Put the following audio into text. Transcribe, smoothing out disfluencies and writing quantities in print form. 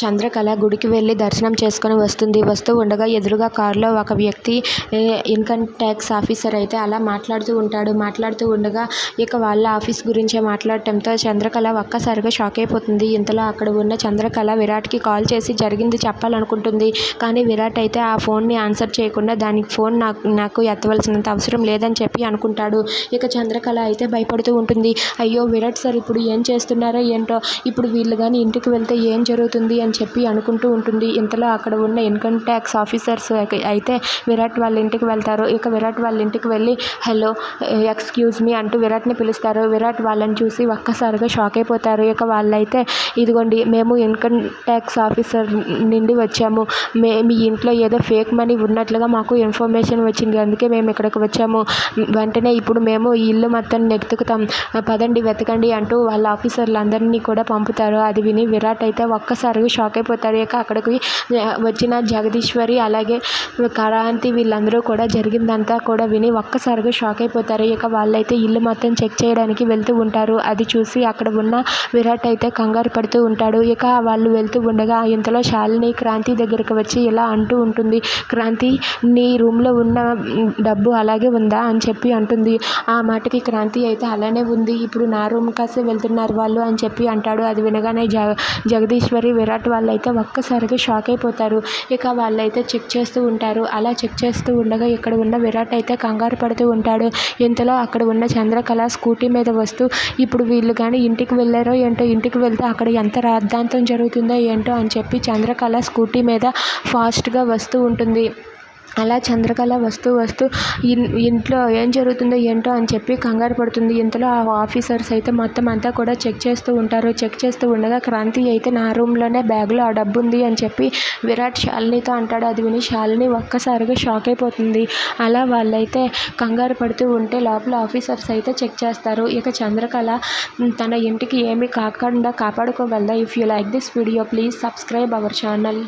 చంద్రకళ గుడికి వెళ్ళి దర్శనం చేసుకొని వస్తూ ఉండగా ఎదురుగా కారులో ఒక వ్యక్తి ఇన్కమ్ ట్యాక్స్ ఆఫీసర్ అయితే అలా మాట్లాడుతూ ఉండగా ఇక వాళ్ళ ఆఫీస్ గురించే మాట్లాడటంతో చంద్రకళ ఒక్కసారిగా షాక్ అయిపోతుంది. ఇంతలో అక్కడ ఉన్న చంద్రకళ విరాట్కి కాల్ చేసి జరిగింది చెప్పాలనుకుంటుంది. కానీ విరాట్ అయితే ఆ ఫోన్ని ఆన్సర్ చేయకుండా దానికి ఫోన్ నాకు ఎత్తవలసినంత అవసరం లేదని చెప్పి అనుకుంటాడు. ఇక చంద్రకళ అయితే భయపడుతూ ఉంటుంది. అయ్యో విరాట్ సార్ ఇప్పుడు ఏం చేస్తున్నారో ఏంటో, ఇప్పుడు వీళ్ళు కానీ ఇంటికి వెళ్తే ఏం జరుగుతుంది అని చెప్పి అనుకుంటూ ఉంటుంది. ఇంతలో అక్కడ ఉన్న ఇన్కమ్ ట్యాక్స్ ఆఫీసర్స్ అయితే విరాట్ వాళ్ళ ఇంటికి వెళ్తారు. ఇక విరాట్ వాళ్ళ ఇంటికి వెళ్ళి హలో ఎక్స్క్యూజ్ మీ అంటూ విరాట్ని పిలుస్తారు. విరాట్ వాళ్ళని చూసి ఒక్కసారిగా షాక్ అయిపోతారు. ఇక వాళ్ళైతే ఇదిగోండి మేము ఇన్కమ్ ట్యాక్స్ ఆఫీసర్ నుండి వచ్చాము, మీ ఇంట్లో ఏదో ఫేక్ మనీ ఉన్నట్లుగా మాకు ఇన్ఫర్మేషన్ వచ్చింది, అందుకే మేము ఇక్కడికి వచ్చాము, వెంటనే ఇప్పుడు మేము ఈ ఇల్లు మొత్తం వెతుకుతాం, పదండి వెతకండి అంటూ వాళ్ళ ఆఫీసర్లందరినీ కూడా పంపుతారు. అది విని విరాట్ అయితే ఒక్కసారిగా షాక్ అయిపోతారు. ఇక అక్కడికి వచ్చిన జగదీశ్వరి అలాగే క్రాంతి వీళ్ళందరూ కూడా జరిగిందంతా కూడా విని ఒక్కసారిగా షాక్ అయిపోతారు. ఇక వాళ్ళైతే ఇల్లు మొత్తం చెక్ చేయడానికి వెళ్తూ ఉంటారు. అది చూసి అక్కడ ఉన్న విరాట్ అయితే కంగారు పడుతూ ఉంటాడు. ఇక వాళ్ళు వెళ్తూ ఉండగా ఇంతలో శాలిని క్రాంతి దగ్గరికి వచ్చి ఇలా అంటూ ఉంటుంది. క్రాంతి, నీ రూమ్లో ఉన్న డబ్బు అలాగే ఉందా అని చెప్పి అంటుంది. ఆ మాటకి క్రాంతి అయితే అలానే ఉంది, ఇప్పుడు నా రూమ్ కాసే వెళ్తున్నారు వాళ్ళు అని చెప్పి అంటాడు. అది వినగానే జగదీశ్వరి విరాట్ వాళ్ళైతే ఒక్కసారిగా షాక్ అయిపోతారు. ఇక వాళ్ళైతే చెక్ చేస్తూ ఉంటారు. అలా చెక్ చేస్తూ ఉండగా ఇక్కడ ఉన్న విరాట్ అయితే కంగారు పడుతూ ఉంటాడు. ఇంతలో అక్కడ ఉన్న చంద్రకళ స్కూటీ మీద వస్తూ ఇప్పుడు వీళ్ళు కానీ ఇంటికి వెళ్ళారో ఏంటో, ఇంటికి వెళ్తే అక్కడ ఎంత రాద్ధాంతం జరుగుతుందో ఏంటో అని చెప్పి చంద్రకళ స్కూటీ మీద ఫాస్ట్గా వస్తూ ఉంటుంది. అలా చంద్రకళ వస్తూ ఇంట్లో ఏం జరుగుతుందో ఏంటో అని చెప్పి కంగారు పడుతుంది. ఇంతలో ఆ ఆఫీసర్స్ అయితే మొత్తం అంతా కూడా చెక్ చేస్తూ ఉంటారు. చెక్ చేస్తూ ఉండగా క్రాంతి అయితే నా రూమ్లోనే బ్యాగ్లో ఆ డబ్బు ఉంది అని చెప్పి విరాట్ శాలినితో అంటాడు. అది విని శాలిని ఒక్కసారిగా షాక్ అయిపోతుంది. అలా వాళ్ళైతే కంగారు పడుతూ ఉంటే లోపల ఆఫీసర్స్ అయితే చెక్ చేస్తారు. ఇక చంద్రకళ తన ఇంటికి ఏమీ కాకుండా కాపాడుకోగలదా? If you like this video please subscribe our channel.